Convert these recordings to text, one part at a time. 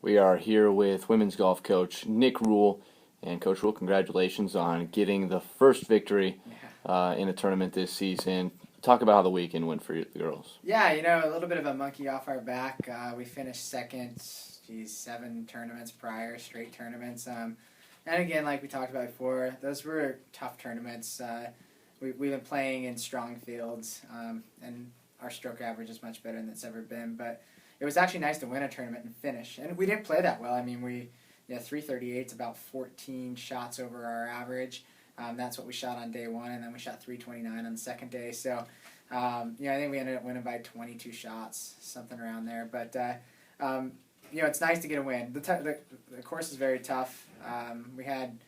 We are here with women's golf coach Nick Rule. And Coach Rule, congratulations on getting the first victory in a tournament this season. Talk about how the weekend went for the girls. Yeah, a little bit of a monkey off our back. We finished second, 7 tournaments prior, straight tournaments. And again, like we talked about before, those were tough tournaments. We've been playing in strong fields, and our stroke average is much better than it's ever been. But it was actually nice to win a tournament and finish. And we didn't play that well. I mean, 338 is about 14 shots over our average. That's what we shot on day one, and then we shot 329 on the second day. So, I think we ended up winning by 22 shots, something around there. But, it's nice to get a win. The course is very tough. We had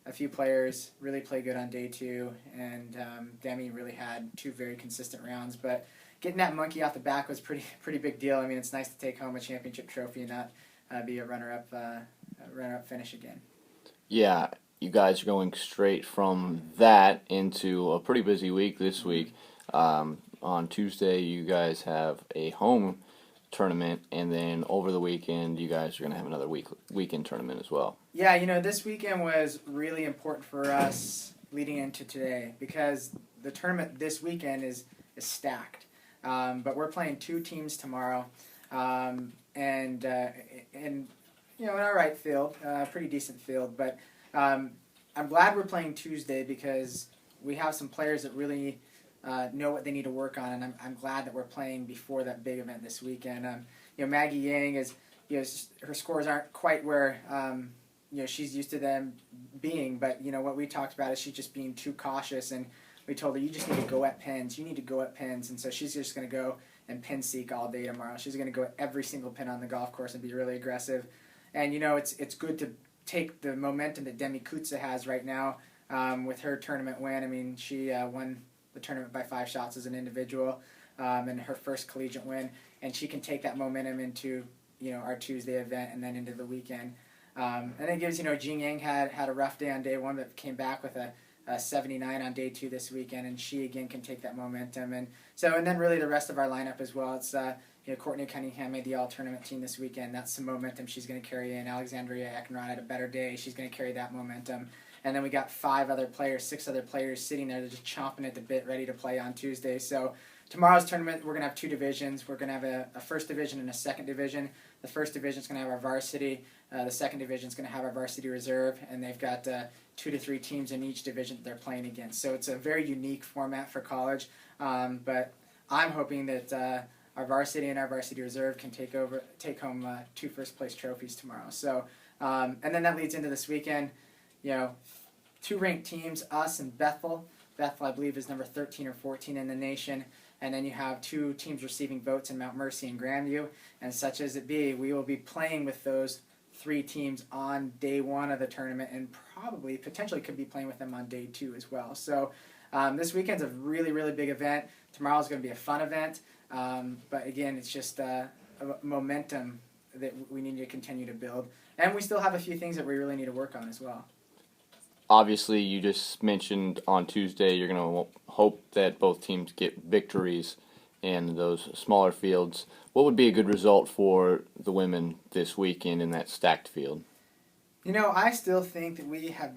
a few players really play good on day two, and Demi really had 2 very consistent rounds. But getting that monkey off the back was pretty big deal. I mean, it's nice to take home a championship trophy and not be a runner-up finish again. Yeah, you guys are going straight from that into a pretty busy week this week. On Tuesday, you guys have a home tournament, and then over the weekend, you guys are going to have another weekend tournament as well. Yeah, this weekend was really important for us leading into today because the tournament this weekend is stacked. But we're playing 2 teams tomorrow, and in our right field, pretty decent field. But I'm glad we're playing Tuesday because we have some players that really know what they need to work on, and I'm glad that we're playing before that big event this weekend. Maggie Yang is, her scores aren't quite where she's used to them being, but what we talked about is she's just being too cautious, and we told her, you just need to go at pins. You need to go at pins, and so she's just going to go and pin seek all day tomorrow. She's going to go at every single pin on the golf course and be really aggressive. And it's good to take the momentum that Demi Kutza has right now with her tournament win. I mean, she won the tournament by 5 shots as an individual, and her first collegiate win, and she can take that momentum into our Tuesday event and then into the weekend. And it gives Jing Yang had a rough day on day one, but came back with a 79 on day 2 this weekend, and she again can take that momentum. And then really the rest of our lineup as well. It's Courtney Cunningham made the all-tournament team this weekend. That's some momentum she's going to carry in. Alexandria Eckenrod had a better day. She's going to carry that momentum. And then we got 6 other players sitting there. They're just chomping at the bit, ready to play on Tuesday. So tomorrow's tournament, we're going to have 2 divisions. We're going to have a first division and a second division. The first division is going to have our varsity. The second division is going to have our varsity reserve. And they've got 2 to 3 teams in each division that they're playing against. So it's a very unique format for college. But I'm hoping that our varsity and our varsity reserve can take home 2 first-place trophies tomorrow. So, and then that leads into this weekend. 2 ranked teams, us and Bethel. Bethel, I believe, is number 13 or 14 in the nation. And then you have 2 teams receiving votes in Mount Mercy and Grandview. And such as it be, we will be playing with those 3 teams on day 1 of the tournament, and potentially could be playing with them on day 2 as well. So this weekend's a really, really big event. Tomorrow's going to be a fun event. But again, it's just a momentum that we need to continue to build. And we still have a few things that we really need to work on as well. Obviously, you just mentioned on Tuesday you're going to hope that both teams get victories in those smaller fields. What would be a good result for the women this weekend in that stacked field? I still think that we have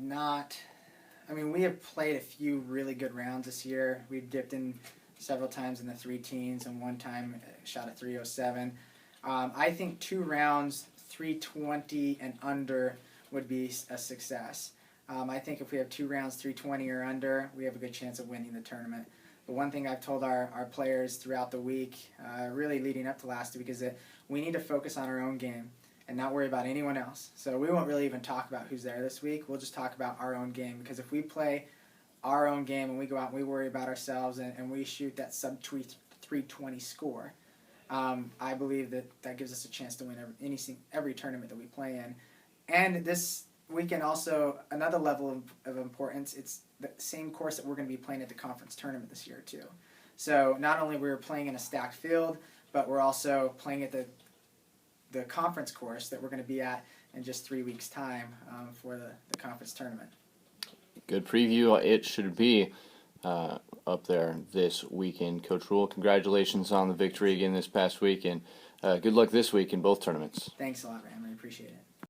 played a few really good rounds this year. We've dipped in several times in the 3 teens, and one time shot a 307. I think 2 rounds, 320 and under would be a success. I think if we have 2 rounds, 320 or under, we have a good chance of winning the tournament. But one thing I've told our players throughout the week, really leading up to last week, is that we need to focus on our own game and not worry about anyone else. So we won't really even talk about who's there this week. We'll just talk about our own game, because if we play our own game and we go out and we worry about ourselves and we shoot that sub-320 score, I believe that gives us a chance to win every tournament that we play in. And this weekend also, another level of importance, it's the same course that we're going to be playing at the conference tournament this year too. So not only we're playing in a stacked field, but we're also playing at the conference course that we're going to be at in just 3 weeks' time for the conference tournament. Good preview it should be up there this weekend. Coach Rule, congratulations on the victory again this past week, and good luck this week in both tournaments. Thanks a lot, Ram. I appreciate it.